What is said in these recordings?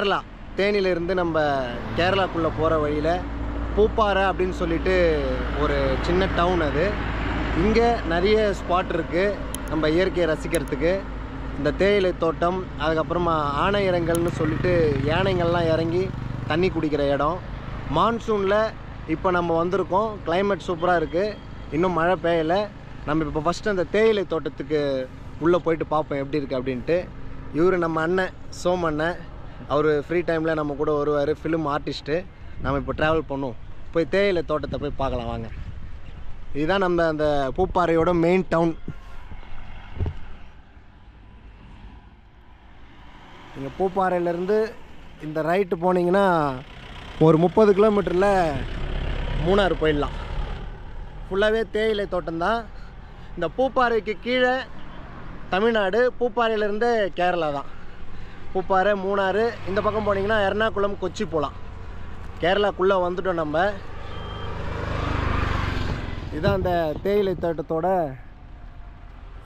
கேரளா தேனியிலிருந்து நம்ம கேரளாக்குள்ளே போகிற வழியில் பூப்பாறை அப்படின்னு சொல்லிட்டு ஒரு சின்ன டவுன் அது. இங்கே நிறைய ஸ்பாட் இருக்குது நம்ம இயற்கையை ரசிக்கிறதுக்கு. இந்த தேயிலை தோட்டம், அதுக்கப்புறமா ஆனையிறங்கல்னு சொல்லிட்டு யானைங்கள்லாம் இறங்கி தண்ணி குடிக்கிற இடம். மான்சூனில் இப்போ நம்ம வந்திருக்கோம். கிளைமேட் சூப்பராக இருக்குது. இன்னும் மழை பெய்யலை. நம்ம இப்போ ஃபஸ்ட்டு அந்த தேயிலை தோட்டத்துக்கு உள்ளே போயிட்டு பார்ப்போம் எப்படி இருக்குது அப்படின்ட்டு. இவர் நம்ம அண்ணன் சோம் அண்ணன். அவர் ஃப்ரீ டைமில் நம்ம கூட வருவார், ஃபிலிம் ஆர்டிஸ்ட்டு. நம்ம இப்போ ட்ராவல் பண்ணுவோம், போய் தேயிலை தோட்டத்தை போய் பார்க்கலாம் வாங்க. இதுதான் நம்ம அந்த பூப்பாறையோட மெயின் டவுன். நீங்கள் பூப்பாறையிலேருந்து இந்த ரைட்டு போனீங்கன்னா ஒரு 30 கிலோமீட்டரில் மூணாறு போயிடலாம். ஃபுல்லாகவே தேயிலை தோட்டம்தான். இந்த பூப்பாறைக்கு கீழே தமிழ்நாடு, பூப்பாறையிலேருந்து கேரளா தான். பூப்பாறை, மூணாறு. இந்த பக்கம் போனீங்கன்னா எர்ணாகுளம், கொச்சி போகலாம். கேரளாக்குள்ளே வந்துட்டோம் நம்ம. இதுதான் அந்த தேயிலை தோட்டத்தோட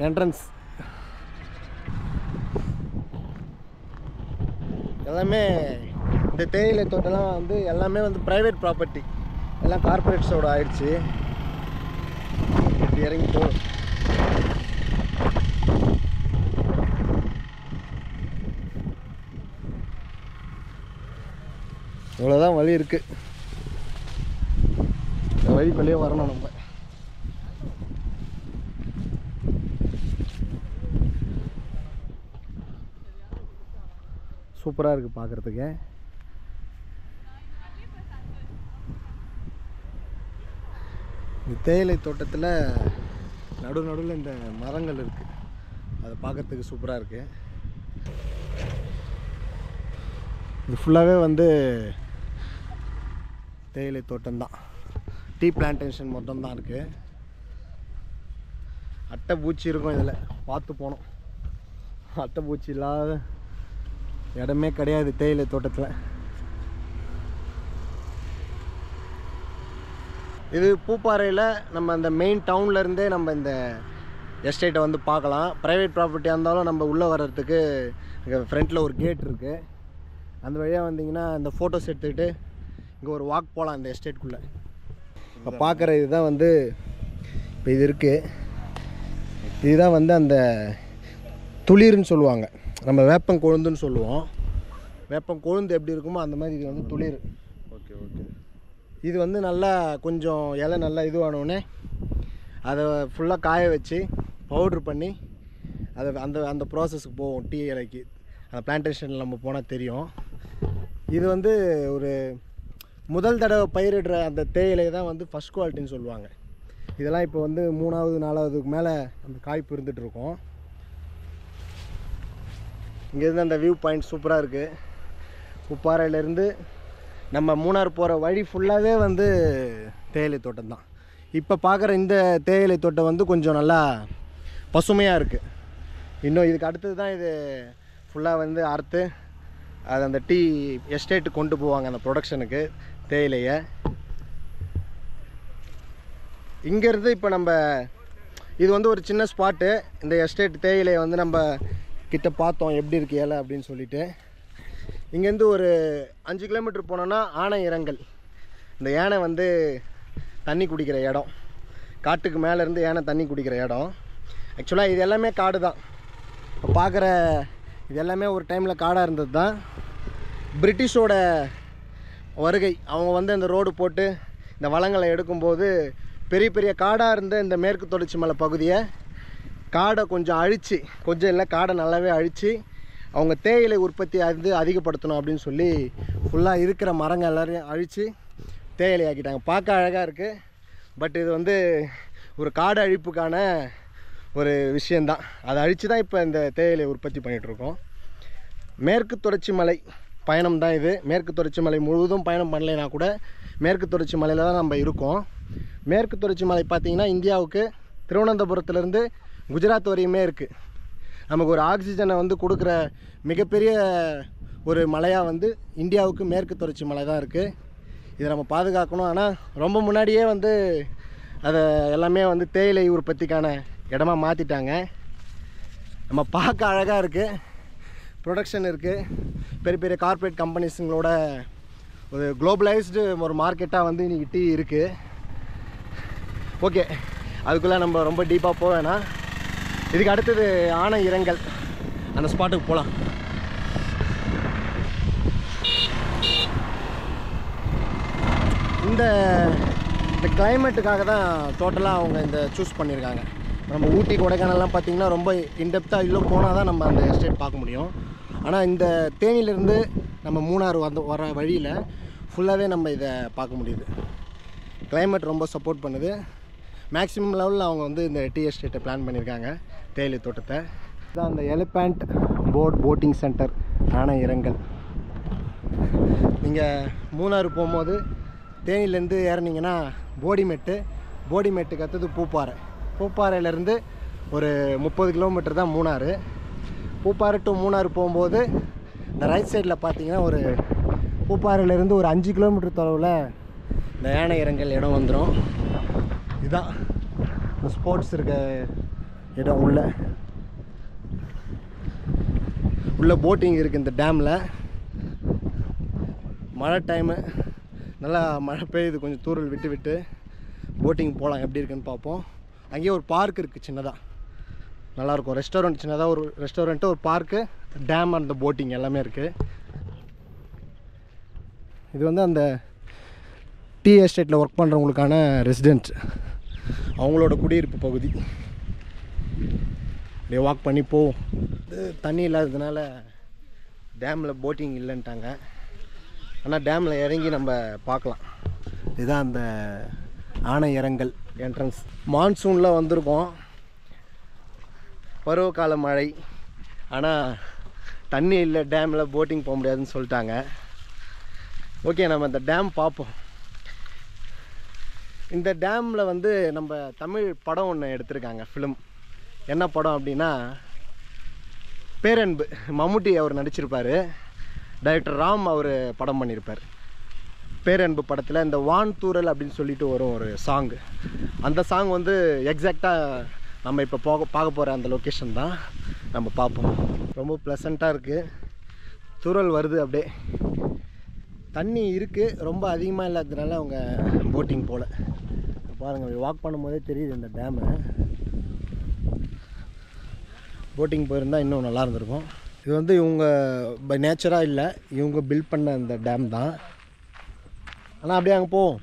என்ட்ரன்ஸ். எல்லாமே இந்த தேயிலை தோட்டம்லாம் வந்து எல்லாமே வந்து ப்ரைவேட் ப்ராப்பர்ட்டி, எல்லாம் கார்பரேட்ஸோட ஆயிடுச்சு. இப்படி இறங்கி போகும். இவ்வளோதான் வழி இருக்குது. இந்த வழிக்குள்ளேயே வரணும் நம்ம. சூப்பராக இருக்குது பார்க்குறதுக்கு. இந்த தேயிலை தோட்டத்தில் நடுவில் இந்த மரங்கள் இருக்குது. அதை பார்க்குறதுக்கு சூப்பராக இருக்குது. இது ஃபுல்லாகவே வந்து தேயிலை தோட்டம்தான். டீ பிளான்டேஷன் மட்டும்தான் இருக்குது. அட்டை பூச்சி இருக்கும் இதில், பார்த்து போனோம். அட்டை பூச்சி இல்லாத இடமே கிடையாது தேயிலை தோட்டத்தில். இது பூப்பாறையில் நம்ம அந்த மெயின் டவுன்லேருந்தே நம்ம இந்த எஸ்டேட்டை வந்து பார்க்கலாம். ப்ரைவேட் ப்ராப்பர்ட்டியாக இருந்தாலும் நம்ம உள்ளே வர்றதுக்கு இங்கே ஃப்ரண்ட்டில் ஒரு கேட் இருக்குது. அந்த வழியாக வந்தீங்கன்னா இந்த ஃபோட்டோஸ் எடுத்துக்கிட்டு இங்கே ஒரு வாக் போகலாம் இந்த எஸ்டேட்குள்ளே. இப்போ பார்க்குற இதுதான் வந்து இப்போ இது இருக்குது. இதுதான் வந்து அந்த துளிர்னு சொல்லுவாங்க. நம்ம வேப்பங்கொழுந்துன்னு சொல்லுவோம். வேப்பங்கொழுந்து எப்படி இருக்குமோ அந்த மாதிரி இது வந்து துளிர். Okay okay. இது வந்து நல்லா கொஞ்சம் இலை நல்லா இதுவானோடனே அதை ஃபுல்லாக காய வச்சு பவுட்ரு பண்ணி அதை அந்த ப்ராசஸ்க்கு போவோம். டீ இலைக்கு அந்த பிளான்டேஷனில் நம்ம போனால் தெரியும். இது வந்து ஒரு முதல் தடவை பயிரிடுற அந்த தேயிலை தான் வந்து ஃபஸ்ட் குவாலிட்டின்னு சொல்லுவாங்க. இதெல்லாம் இப்போ வந்து 3வது 4வதுக்கு மேலே அந்த காய்ப்பு இருந்துகிட்ருக்கோம். இங்கேருந்து அந்த வியூ பாயிண்ட் சூப்பராக இருக்குது. பூப்பாறையிலேருந்து நம்ம மூணாறு போகிற வழி ஃபுல்லாகவே வந்து தேயிலை தோட்டம் தான். இப்போ பார்க்குற இந்த தேயிலை தோட்டம் வந்து கொஞ்சம் நல்லா பசுமையாக இருக்குது. இன்னும் இதுக்கு அடுத்தது தான் இது ஃபுல்லாக வந்து அறுத்து அது அந்த டீ எஸ்டேட்டுக்கு கொண்டு போவாங்க, அந்த ப்ரொடக்ஷனுக்கு தேயிலையை. இங்கேருந்து இப்போ நம்ம இது வந்து ஒரு சின்ன ஸ்பாட்டு. இந்த எஸ்டேட் தேயிலையை வந்து நம்ம கிட்ட பார்த்தோம் எப்படி இருக்கு ஏலை அப்படின்னு சொல்லிட்டு. இங்கேருந்து ஒரு 5 கிலோமீட்டர் போனோன்னா ஆனையிறங்கல். இந்த யானை வந்து தண்ணி குடிக்கிற இடம். காட்டுக்கு மேலேருந்து யானை தண்ணி குடிக்கிற இடம். ஆக்சுவலாக இது எல்லாமே காடு தான். இப்போ பார்க்குற இது எல்லாமே ஒரு டைமில் காடாக இருந்தது தான். பிரிட்டிஷோட வருகை, அவங்க வந்து அந்த ரோடு போட்டு இந்த வளங்களை எடுக்கும்போது பெரிய பெரிய காடாக இருந்த இந்த மேற்கு தொடர்ச்சி மலை பகுதியை காடை கொஞ்சம் அழித்து, கொஞ்சம் இல்லை காடை நல்லாவே அழித்து அவங்க தேயிலை உற்பத்தி வந்து அதிகப்படுத்தணும் அப்படின்னு சொல்லி ஃபுல்லாக இருக்கிற மரங்கள் எல்லாரையும் அழித்து தேயிலை ஆக்கிட்டாங்க. பார்க்க அழகாக இருக்குது. பட் இது வந்து ஒரு காடு அழிப்புக்கான ஒரு விஷயந்தான். அதை அழித்து தான் இப்போ இந்த தேயிலை உற்பத்தி பண்ணிகிட்ருக்கோம். மேற்கு தொடர்ச்சி மலை பயணம் தான் இது. மேற்கு தொடர்ச்சி மலை முழுவதும் பயணம் பண்ணலைன்னா கூட மேற்கு தொடர்ச்சி மலையில் தான் நம்ம இருக்கோம். மேற்கு தொடர்ச்சி மலை பார்த்திங்கன்னா இந்தியாவுக்கு திருவனந்தபுரத்துலேருந்து குஜராத் வரையுமே இருக்குது. நமக்கு ஒரு ஆக்சிஜனை வந்து கொடுக்குற மிகப்பெரிய ஒரு மலையாக வந்து இந்தியாவுக்கு மேற்கு தொடர்ச்சி மலை தான் இருக்குது. இதை நம்ம பாதுகாக்கணும். ஆனால் ரொம்ப முன்னாடியே வந்து அதை எல்லாமே வந்து தேயிலை உற்பத்திக்கான இடமா மாற்றிட்டாங்க. நம்ம பார்க்க அழகாக இருக்குது. ப்ரொடக்ஷன் இருக்குது. பெரிய பெரிய கார்ப்பரேட் கம்பெனிஸுங்களோட ஒரு குளோபலைஸ்டு ஒரு மார்க்கெட்டாக வந்து இன்றைக்கி டீ இருக்குது. ஓகே, அதுக்குள்ளே நம்ம ரொம்ப டீப்பாக போக வேணாம். இதுக்கு அடுத்தது ஆனை இரங்கல், அந்த ஸ்பாட்டுக்கு போகலாம். இந்த கிளைமேட்டுக்காக தான் டோட்டலாக அவங்க இந்த சூஸ் பண்ணியிருக்காங்க. நம்ம ஊட்டி கொடைக்கானல்லாம் பார்த்திங்கன்னா ரொம்ப இன்டெப்த்தாக இல்லை போனால் தான் நம்ம அந்த எஸ்டேட் பார்க்க முடியும். ஆனால் இந்த தேனியிலேருந்து நம்ம மூணாறு வர வழியில் ஃபுல்லாகவே நம்ம இதை பார்க்க முடியுது. கிளைமேட் ரொம்ப சப்போர்ட் பண்ணுது. மேக்ஸிமம் லெவலில் அவங்க வந்து இந்த டீ எஸ்டேட்டை பிளான் பண்ணியிருக்காங்க, தேயிலை தோட்டத்தை. இதுதான் அந்த எலிஃபண்ட் போட்டிங் சென்டர் ஆனை இரங்கல். நீங்கள் மூணாறு போகும்போது தேனியிலேருந்து ஏறினீங்கன்னா போடிமேட்டுக்கு அடுத்தது பூப்பாறையிலேருந்து ஒரு 30 கிலோமீட்டர் தான் மூணாறு. பூப்பாறை டு மூணாறு போகும்போது இந்த ரைட் சைடில் பார்த்தீங்கன்னா ஒரு பூப்பாறையிலேருந்து ஒரு 5 கிலோமீட்டர் தொலைவில் இந்த யானை இரங்கல் இடம் வந்துடும். இதுதான் இந்த ஸ்போர்ட்ஸ் இருக்க இடம். உள்ள போட்டிங் இருக்குது இந்த டேமில். மழை டைமு, நல்லா மழை பெய்யுது, கொஞ்சம் தூரல் விட்டு போட்டிங் போகலாம். எப்படி இருக்குன்னு பார்ப்போம். அங்கேயே ஒரு பார்க் இருக்குது சின்னதாக, நல்லாயிருக்கும். ரெஸ்டாரண்ட், சின்னதாக ஒரு ரெஸ்டாரண்ட்டு, ஒரு பார்க்கு, டேம், அந்த போட்டிங் எல்லாமே இருக்குது. இது வந்து அந்த டீ எஸ்டேட்டில் ஒர்க் பண்ணுறவங்களுக்கான ரெசிடென்ட், அவங்களோட குடியிருப்பு பகுதி. அப்படியே வாக் பண்ணி போவோம். இது தண்ணி இல்லாததுனால டேமில் போட்டிங் இல்லைன்ட்டாங்க. ஆனால் டேமில் இறங்கி நம்ம பார்க்கலாம். இதுதான் அந்த ஆனை இரங்கல் என்ட்ரன்ஸ். மான்சூனில் வந்திருக்கோம், பருவகால மழை. ஆனால் தண்ணி இல்லை, டேமில் போட்டிங் போக முடியாதுன்னு சொல்லிட்டாங்க. ஓகே, நம்ம இந்த டேம் பார்ப்போம். இந்த டேமில் வந்து நம்ம தமிழ் படம் ஒன்று எடுத்திருக்காங்க, ஃபிலிம். என்ன படம் அப்படின்னா பேரன்பு. மம்முட்டி அவர் நடிச்சிருப்பார். டைரக்டர் ராம் அவர் படம் பண்ணியிருப்பார். பேரன்பு படத்தில் இந்த வான் தூரல் அப்படின்னு சொல்லிட்டு வரும் ஒரு சாங்கு. அந்த சாங் வந்து எக்ஸாக்டாக நம்ம இப்போ பார்க்க போகிற அந்த லொக்கேஷன் தான். நம்ம பார்ப்போம். ரொம்ப ப்ளசண்ட்டாக இருக்குது. தூரல் வருது, அப்படியே தண்ணி இருக்குது. ரொம்ப அதிகமாக இல்லாததுனால அவங்க போட்டிங் போல். பாருங்கள், வாக் பண்ணும்போதே தெரியுது இந்த டேமு. போட்டிங் போயிருந்தால் இன்னும் நல்லா இருந்திருக்கும். இது வந்து இவங்க பை நேச்சராக இல்லை, இவங்க பில்ட் பண்ண அந்த டேம் தான். ஆனால் அப்படியே அங்கே போவோம்.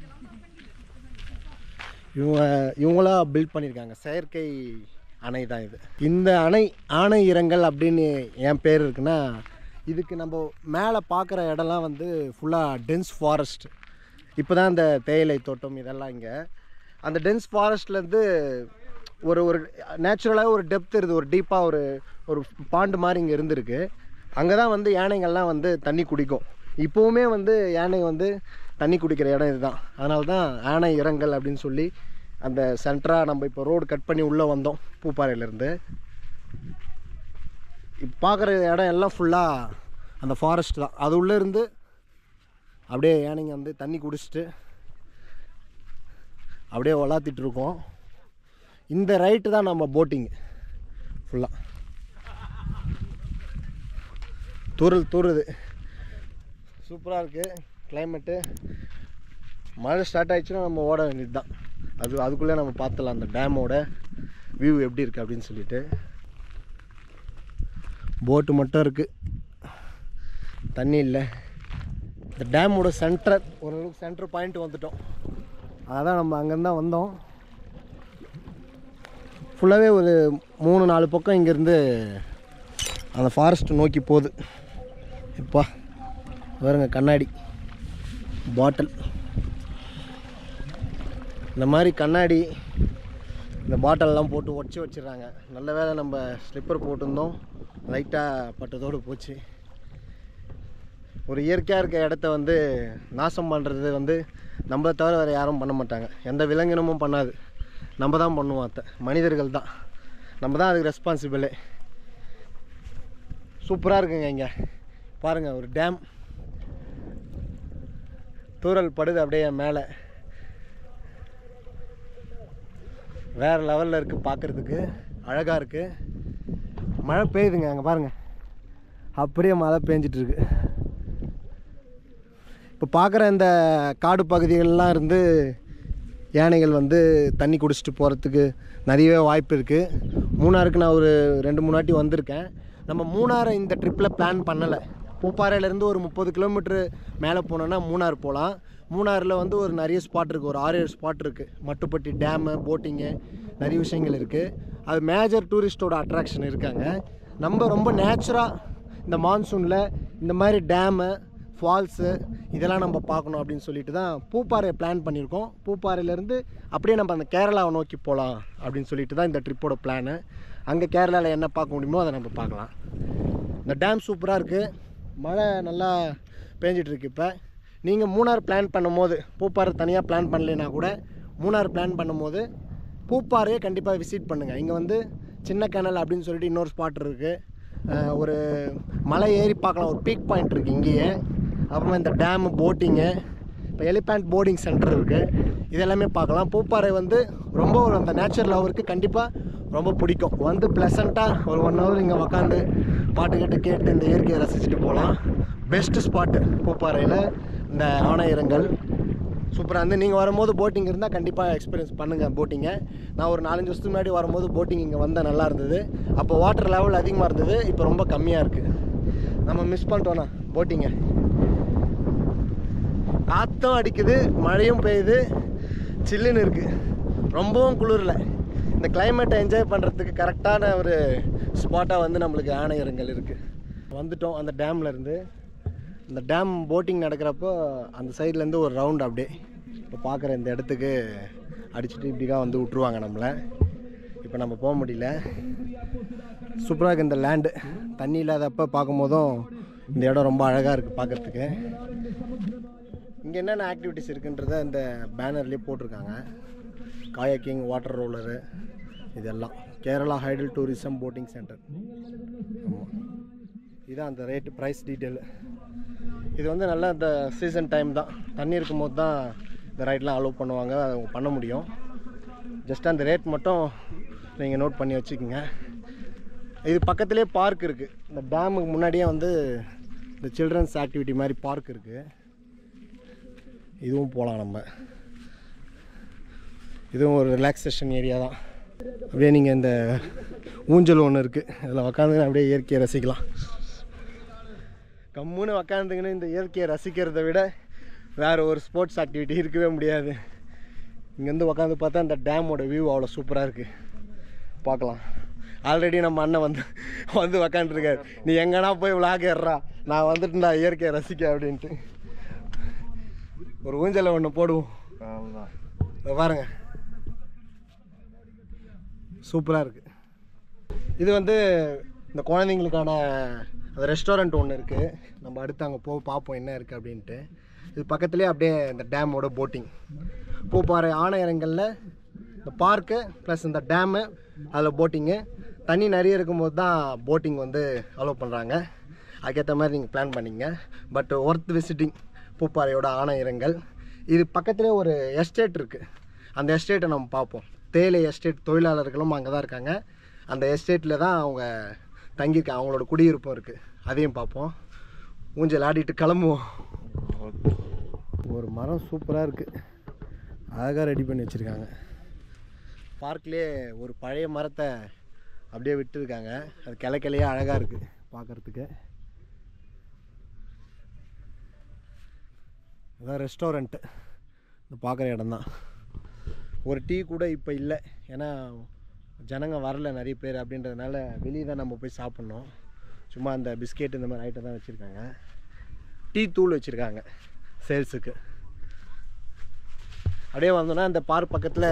இவங்களா பில்ட் பண்ணியிருக்காங்க, செயற்கை அணை தான் இது. இந்த ஆனை இரங்கல் அப்படின்னு என் பேர் இருக்குன்னா, இதுக்கு நம்ம மேலே பார்க்குற இடம்லாம் வந்து ஃபுல்லாக டென்ஸ் ஃபாரஸ்ட். இப்போ தான் அந்த தேயிலை தோட்டம் இதெல்லாம் இங்கே. அந்த டென்ஸ் ஃபாரஸ்ட்லேருந்து ஒரு நேச்சுரலாக ஒரு டெப்த் இருக்குது, ஒரு டீப்பாக ஒரு பாண்டு மாதிரி இங்கே இருந்திருக்கு. அங்கே தான் வந்து யானைகள்லாம் வந்து தண்ணி குடிக்கும். இப்போவுமே வந்து யானை வந்து தண்ணி குடிக்கிற இடம் இதுதான். அதனால தான் ஆனை இரங்கல் அப்படின்னு சொல்லி அந்த சென்டராக நம்ம இப்போ ரோடு கட் பண்ணி உள்ளே வந்தோம் பூப்பாறையிலேருந்து. இப்போ பார்க்குற இடம் எல்லாம் ஃபுல்லாக அந்த ஃபாரஸ்ட் தான். அது உள்ளே இருந்து அப்படியே யானைங்க வந்து தண்ணி குடிச்சிட்டு அப்படியே வளாத்திட்டு இருக்கோம். இந்த ரைட்டு தான் நம்ம போட்டிங் ஃபுல்லாக. தூருது, சூப்பராக இருக்குது கிளைமேட்டு. மழை ஸ்டார்ட் ஆகிடுச்சுன்னா நம்ம ஓட வேண்டியது தான். அதுக்குள்ளே நம்ம பார்த்துலாம் அந்த டேமோட வியூ எப்படி இருக்குது அப்படின்னு சொல்லிட்டு. போட்டு மட்டும் இருக்குது, தண்ணி இல்லை. இந்த டேமோட ஓரளவுக்கு சென்டர் பாயிண்ட் வந்துட்டோம். அதான் நம்ம அங்கேருந்து தான் வந்தோம். ஃபுல்லாகவே ஒரு 3-4 பக்கம் இங்கேருந்து அந்த ஃபாரஸ்ட் நோக்கி போகுது. இப்போ பாருங்க, கண்ணாடி பாட்டில், இந்த மாதிரி கண்ணாடி இந்த பாட்டிலெலாம் போட்டு உடச்சி வச்சிடுறாங்க. நல்ல வேளை நம்ம ஸ்லிப்பர் போட்டிருந்தோம், லைட்டாக பட்டதோடு போச்சு. ஒரு இயற்கையாக இருக்க இடத்த வந்து நாசம் பண்ணுறது வந்து நம்மளை தவிர வேறு யாரும் பண்ண மாட்டாங்க. எந்த விலங்கினமும் பண்ணாது, நம்ம தான் பண்ணுவோம். மனிதர்கள் தான், நம்ம தான் அதுக்கு ரெஸ்பான்சிபிளே. சூப்பராக இருக்குங்க. இங்கே பாருங்கள், ஒரு டேம், தூரல் படுது அப்படியே மேலே. வேறு லெவலில் இருக்குது, பார்க்குறதுக்கு அழகாக இருக்குது. மழை பெய்யுதுங்க, அங்கே பாருங்கள். அப்படியே மழை பெஞ்சிட்ருக்கு. இப்போ பார்க்குற இந்த காடு பகுதிகளெலாம் இருந்து யானைகள் வந்து தண்ணி குடிச்சிட்டு போகிறதுக்கு நிறையவே வாய்ப்பு இருக்குது. மூணாருக்கு நான் ஒரு 2-3 வாட்டி வந்திருக்கேன். நம்ம மூணாரை இந்த ட்ரிப்பில் பிளான் பண்ணலை. பூப்பாறையிலேருந்து ஒரு 30 கிலோமீட்ரு மேலே போனோன்னா மூணார் போகலாம். மூணாரில் வந்து ஒரு நிறைய ஸ்பாட் இருக்குது, ஒரு 6-7 ஸ்பாட் இருக்குது. மட்டுப்பட்டி டேமு, போட்டிங்கு, நிறைய விஷயங்கள் இருக்குது. அது மேஜர் டூரிஸ்ட்டோட அட்ராக்ஷன் இருக்காங்க. நம்ம ரொம்ப நேச்சுராக இந்த மான்சூனில் இந்த மாதிரி டேமு, ஃபால்ஸு இதெல்லாம் நம்ம பார்க்கணும் அப்படின்னு சொல்லிட்டு தான் பூப்பாறையை பிளான் பண்ணியிருக்கோம். பூப்பாறையிலேருந்து அப்படியே நம்ம அந்த கேரளாவை நோக்கி போகலாம் அப்படின்னு சொல்லிட்டு தான் இந்த ட்ரிப்போட பிளானு. அங்கே கேரளாவில் என்ன பார்க்க முடியுமோ அதை நம்ம பார்க்கலாம். இந்த டேம் சூப்பராக இருக்குது. மழை நல்லா பேஞ்சிட்ருக்கு. இப்போ நீங்கள் மூணார் பிளான் பண்ணும்போது, பூப்பாறை தனியாக பிளான் பண்ணலைன்னா கூட மூணார் பிளான் பண்ணும்போது பூப்பாறையை கண்டிப்பாக விசிட் பண்ணுங்கள். இங்கே வந்து சின்ன கேனல் அப்படின்னு சொல்லிட்டு இன்னொரு ஸ்பாட் இருக்குது. ஒரு மலை ஏறி பார்க்கலாம், ஒரு பீக் பாயிண்ட் இருக்குது இங்கேயே. அப்புறமா இந்த டேமு, போட்டிங்கு, இப்போ எலிஃபேண்ட் போர்டிங் சென்டர் இருக்குது. இதெல்லாமே பார்க்கலாம். பூப்பாறை வந்து ரொம்ப அந்த நேச்சர் லவருக்கு கண்டிப்பாக ரொம்ப பிடிக்கும். வந்து ப்ளசண்ட்டாக ஒரு 1 hour இங்கே உக்காந்து பாட்டு கேட்டு இந்த இயற்கையை ரசிச்சுட்டு போகலாம். பெஸ்ட்டு ஸ்பாட்டு பூப்பாறையில் இந்த ஆணையரங்கள் சூப்பராக வந்து. நீங்கள் வரும்போது போட்டிங் இருந்தால் கண்டிப்பாக எக்ஸ்பீரியன்ஸ் பண்ணுங்கள் போட்டிங்கை. நான் ஒரு 4-5 வருஷத்துக்கு முன்னாடி வரும்போது போட்டிங் இங்கே வந்தால் நல்லா இருந்தது. அப்போ வாட்டர் லெவல் அதிகமாக இருந்தது, இப்போ ரொம்ப கம்மியாக இருக்குது. நம்ம மிஸ் பண்ணிட்டோண்ணா போட்டிங்கை. காற்றும் அடிக்குது, மழையும் பெய்யுது, சில்லுன்னு இருக்குது. ரொம்பவும் குளிரில் இந்த கிளைமேட்டை என்ஜாய் பண்ணுறதுக்கு கரெக்டான ஒரு ஸ்பாட்டாக வந்து நம்மளுக்கு ஆணையரங்கள் இருக்குது. வந்துட்டோம் அந்த டேம்லேருந்து. இந்த டேம் போட்டிங் நடக்கிறப்போ அந்த சைட்லேருந்து ஒரு ரவுண்ட் அப்படியே இப்போ பார்க்குற இந்த இடத்துக்கு அடிச்சுட்டு இப்படி தான் வந்து விட்ருவாங்க நம்மளை. இப்போ நம்ம போக முடியல. சூப்பராக இருக்குது இந்த லேண்டு. தண்ணி இல்லாதப்போ பார்க்கும்போதும் இந்த இடம் ரொம்ப அழகாக இருக்குது பார்க்குறதுக்கு. இங்கே என்னென்ன ஆக்டிவிட்டிஸ் இருக்குன்றத இந்த பேனர்லேயே போட்டிருக்காங்க. காயாக்கிங், வாட்டர் ரோலரு, இதெல்லாம் Kerala hydel tourism boating centre. ஆமாம், இதுதான் அந்த ரேட்டு, ப்ரைஸ் டீட்டெயிலு. இது வந்து நல்லா இந்த சீசன் டைம் தான், தண்ணி இருக்கும்போது தான் இந்த ரைட்லாம் அலோவ் பண்ணுவாங்க, பண்ண முடியும். ஜஸ்ட் அந்த ரேட் மட்டும் நீங்கள் நோட் பண்ணி வச்சுக்கோங்க. இது பக்கத்துலேயே பார்க் இருக்குது. இந்த டேமுக்கு முன்னாடியே வந்து இந்த சில்ட்ரன்ஸ் ஆக்டிவிட்டி மாதிரி பார்க் இருக்குது. இதுவும் போகலாம் நம்ம. இதுவும் ஒரு ரிலாக்ஸேஷன் ஏரியா தான். அப்படியே நீங்கள் இந்த ஊஞ்சல் ஒன்று இருக்குது, அதில் உக்காந்துன்னு அப்படியே இயற்கையை ரசிக்கலாம். கம்முன்னு உக்காந்துங்கன்னு இந்த இயற்கையை ரசிக்கிறத விட வேறு ஒரு ஸ்போர்ட்ஸ் ஆக்டிவிட்டி இருக்கவே முடியாது. இங்கேருந்து உக்காந்து பார்த்தா இந்த டேமோட வியூ அவ்வளோ சூப்பராக இருக்குது, பார்க்கலாம். ஆல்ரெடி நம்ம அண்ணன் வந்து உக்காந்துருக்காரு. நீ எங்கன்னா போய் விளாக் ஏறுறா, நான் வந்துட்டுண்டா இயற்கையை ரசிக்க அப்படின்ட்டு. ஒரு ஊஞ்சலை ஒன்று போடுவோம். பாருங்க, சூப்பராக இருக்குது. இது வந்து இந்த குழந்தைங்களுக்கான அந்த ரெஸ்டாரண்ட் ஒன்று இருக்குது. நம்ம அடுத்து அங்கே பார்ப்போம் என்ன இருக்குது அப்படின்ட்டு. இது பக்கத்துலேயே அப்படியே இந்த டேமோட போட்டிங். பூப்பாறை ஆணையரங்களில் இந்த பார்க்கு ப்ளஸ் இந்த டேமு, அதில் போட்டிங்கு. தண்ணி நிறைய இருக்கும்போது தான் போட்டிங் வந்து அலோவ் பண்ணுறாங்க. அதுக்கேற்ற மாதிரி நீங்கள் பிளான் பண்ணிங்க. பட் ஒர்த் விசிட்டிங் பூப்பாறையோட ஆணையரங்கள். இது பக்கத்துலேயே ஒரு எஸ்டேட் இருக்குது. அந்த எஸ்டேட்டை நம்ம பார்ப்போம். தேயிலை எஸ்டேட் தொழிலாளர்களும் அங்கே தான் இருக்காங்க. அந்த எஸ்டேட்டில் தான் அவங்க தங்கியிருக்காங்க, அவங்களோட குடியிருப்பும் இருக்குது. அதையும் பார்ப்போம். ஊஞ்சல் ஆடிட்டு கிளம்புவோம். ஒரு மரம் சூப்பராக இருக்குது, அழகாக ரெடி பண்ணி வச்சுருக்காங்க. பார்க்லேயே ஒரு பழைய மரத்தை அப்படியே விட்டுருக்காங்க. அது கிளையே அழகாக இருக்குது பார்க்குறதுக்கு. அதான் ரெஸ்டாரண்ட்டு, இந்த பார்க்குற இடம்தான். ஒரு டீ கூட இப்போ இல்லை, ஏன்னா ஜனங்க வரல நிறைய பேர் அப்படின்றதுனால வெளியே தான் நம்ம போய் சாப்பிட்ணும். சும்மா அந்த பிஸ்கெட் இந்த மாதிரி ஐட்டம் தான் வச்சுருக்காங்க. டீ தூள் வச்சுருக்காங்க சேல்ஸுக்கு. அப்படியே வந்தோன்னா அந்த பார்க் பக்கத்தில்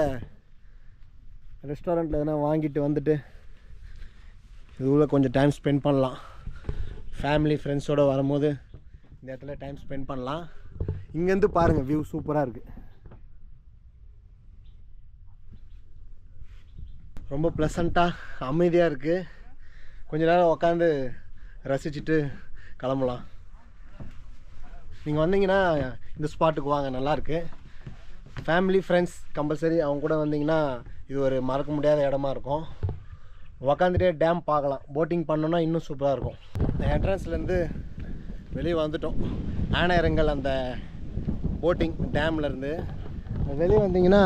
ரெஸ்டாரண்ட்டில் எதனா வாங்கிட்டு வந்துட்டு இதுக்குள்ளே கொஞ்சம் டைம் ஸ்பெண்ட் பண்ணலாம். ஃபேமிலி ஃப்ரெண்ட்ஸோடு வரும்போது இந்த இடத்துல டைம் ஸ்பெண்ட் பண்ணலாம். இங்கேருந்து பாருங்கள், வியூ சூப்பராக இருக்குது. ரொம்ப ப்ளசண்ட்டாக அமைதியாக இருக்குது. கொஞ்ச நேரம் உக்காந்து ரசிச்சுட்டு கிளம்பலாம். நீங்கள் வந்தீங்கன்னா இந்த ஸ்பாட்டுக்கு வாங்க, நல்லாயிருக்கு. ஃபேமிலி ஃப்ரெண்ட்ஸ் கம்பல்சரி அவங்க கூட வந்தீங்கன்னா இது ஒரு மறக்க முடியாத இடமா இருக்கும். உக்காந்துட்டே டேம் பார்க்கலாம். போட்டிங் பண்ணோன்னா இன்னும் சூப்பராக இருக்கும். என்ட்ரன்ஸ்லேருந்து வெளியே வந்துட்டோம். ஆனையரங்கல் அந்த போட்டிங் டேம்லேருந்து வெளியே வந்தீங்கன்னா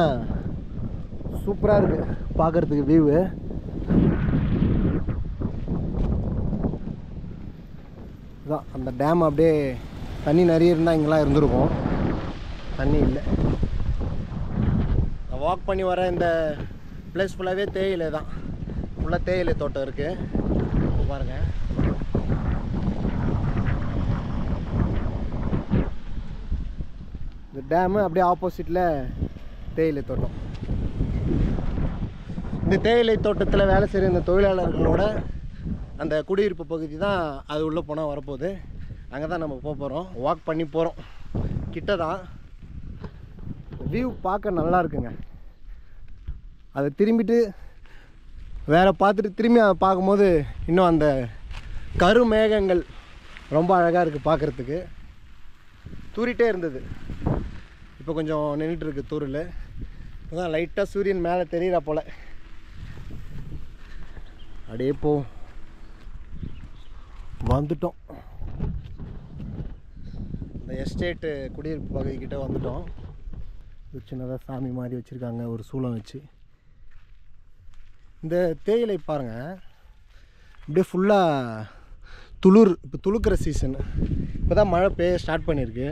சூப்பராக இருக்குது பார்க்குறதுக்கு வியூவு. இதான் அந்த டேம். அப்படியே தண்ணி நிறைய இருந்தால் இங்கெல்லாம் இருந்திருக்கும், தண்ணி இல்லை. நான் வாக் பண்ணி வர இந்த பிளேஸ் ஃபுல்லாகவே தேயிலை தான், ஃபுல்லாக தேயிலை தோட்டம் இருக்குது பாருங்கள். இந்த டேமு அப்படியே ஆப்போசிட்டில் தேயிலை தோட்டம். இந்த தேயிலை தோட்டத்தில் வேலை செய்கிற இந்த தொழிலாளர்களோட அந்த குடியிருப்பு பகுதி தான் அது உள்ளே போனால் வரப்போகுது. அங்கே தான் நம்ம போக போகிறோம். வாக் பண்ணி போகிறோம், கிட்ட தான். வியூ பார்க்க நல்லா இருக்குங்க. அதை திரும்பிட்டு வேறு பார்த்துட்டு திரும்பி அதை பார்க்கும்போது இன்னும் அந்த கருமேகங்கள் ரொம்ப அழகாக இருக்குது பார்க்குறதுக்கு. தூரிட்டே இருந்தது, இப்போ கொஞ்சம் நின்றுட்டுருக்கு தூரில். இப்போதான் லைட்டாக சூரியன் மேலே தெரியுறா போல். அப்படியே போ வந்துட்டோம். இந்த எஸ்டேட்டு குடியிருப்பு பகுதிக்கிட்ட வந்துட்டோம். ஒரு சின்னதாக சாமி மாதிரி வச்சுருக்காங்க, ஒரு சூளம் வச்சு. இந்த தேயிலை பாருங்கள், அப்படியே ஃபுல்லாக துளிர். இப்போ துளுக்கிற சீசன். இப்போ தான் மழை பெய்ய ஸ்டார்ட் பண்ணியிருக்கு.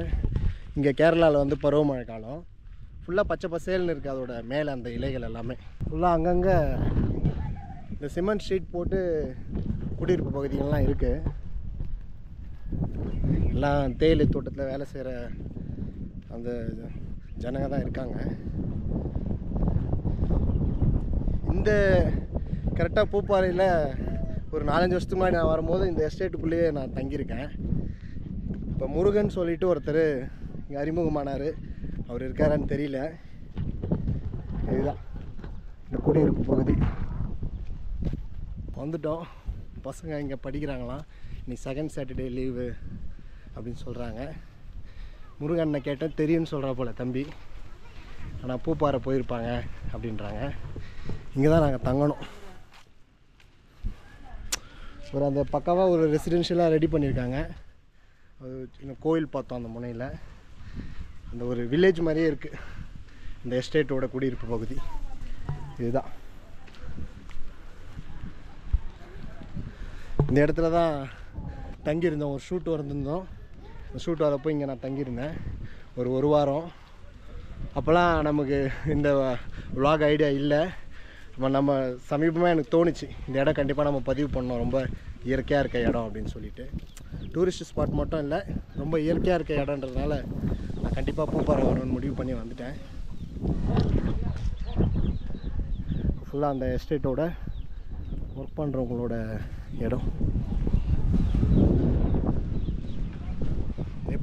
இங்கே கேரளாவில் வந்து பருவமழை காலம். ஃபுல்லாக பச்சை பசேல்னு இருக்குது அதோட மேலே அந்த இலைகள் எல்லாமே. ஃபுல்லாக அங்கங்கே இந்த சிமெண்ட் ஷீட் போட்டு குடியிருப்பு பகுதிகள்லாம் இருக்குது. எல்லாம் தேயிலை தோட்டத்தில் வேலை செய்கிற அந்த ஜனங்க தான் இருக்காங்க. இந்த கரெக்டாக பூப்பாறையில் ஒரு 4-5 வருஷத்துக்கு முன்னாடி நான் வரும்போது இந்த எஸ்டேட்டுக்குள்ளேயே நான் தங்கியிருக்கேன். இப்போ முருகன் சொல்லிட்டு ஒருத்தர் இங்கே அறிமுகமானார். அவர் இருக்காரான்னு தெரியல. இதுதான் இந்த குடியிருப்பு பகுதி. வந்துட்டோம். பசங்க இங்கே படிக்கிறாங்களாம். இன்னைக்கு செகண்ட் சாட்டர்டே லீவு அப்படின்னு சொல்கிறாங்க. முருகண்ணை கேட்டேன், தெரியும்னு சொல்கிறா போல் தம்பி. ஆனால் பூப்பாறை போயிருப்பாங்க அப்படின்றாங்க. இங்கே தான் நாங்கள் தங்கணும். ஒரு அந்த பக்காவாக ஒரு ரெசிடென்ஷியலாக ரெடி பண்ணியிருக்காங்க. அது சின்ன கோயில் பார்த்தோம் அந்த முனையில். அந்த ஒரு வில்லேஜ் மாதிரியே இருக்குது இந்த எஸ்டேட்டோட குடியிருப்பு பகுதி. இதுதான் இந்த இடத்துல தான் தங்கியிருந்தோம். ஒரு ஷூட் வந்திருந்தோம். அந்த ஷூட் வரப்போ இங்கே நான் தங்கியிருந்தேன் ஒரு வாரம். அப்போல்லாம் நமக்கு இந்த vlog ஐடியா இல்லை. நம்ம சமீபமாக எனக்கு தோணுச்சு இந்த இடம் கண்டிப்பாக நம்ம பதிவு பண்ணோம். ரொம்ப இயற்கையாக இருக்க இடம் அப்படின்னு சொல்லிட்டு. டூரிஸ்ட் ஸ்பாட் மட்டும் இல்லை, ரொம்ப இயற்கையாக இருக்க இடன்றதுனால நான் கண்டிப்பாக பூப்பாறை வரணும்னு முடிவு பண்ணி வந்துட்டேன். ஃபுல்லாக அந்த எஸ்டேட்டோட ஒர்க் பண்ணுறவங்களோட இடம்.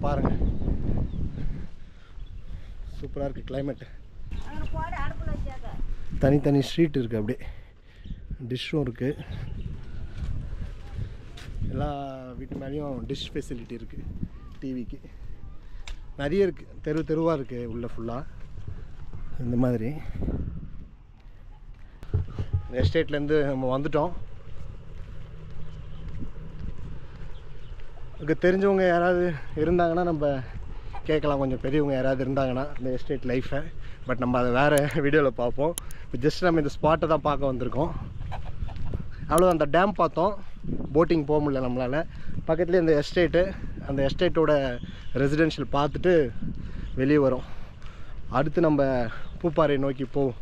பாருங்கள், சூப்பராக இருக்குது கிளைமேட்டு. தனித்தனி ஸ்ட்ரீட் இருக்குது, அப்படியே டிஷ்ஷும் இருக்குது. எல்லா வீட்டு மேலேயும் டிஷ் ஃபெசிலிட்டி இருக்குது. டிவிக்கு நிறைய இருக்குது, தெருவாக இருக்குது உள்ள ஃபுல்லாக. இந்த மாதிரி இந்த எஸ்டேட்லேருந்து நம்ம வந்துட்டோம். இங்கே தெரிஞ்சவங்க யாராவது இருந்தாங்கன்னா நம்ம கேட்கலாம், கொஞ்சம் பெரியவங்க யாராவது இருந்தாங்கன்னா இந்த எஸ்டேட் லைஃப்பை. பட் நம்ம அதை வேறு வீடியோவில் பார்ப்போம். இப்போ ஜஸ்ட் நம்ம இந்த ஸ்பாட்டை தான் பார்க்க வந்திருக்கோம். அவ்வளோ அந்த டேம் பார்த்தோம். போட்டிங் போக முடியல நம்மளால். பக்கத்துலேயே இந்த எஸ்டேட்டு, அந்த எஸ்டேட்டோட ரெசிடென்ஷியல் பார்த்துட்டு வெளியே வரோம். அடுத்து நம்ம பூப்பாறை நோக்கி போவோம்.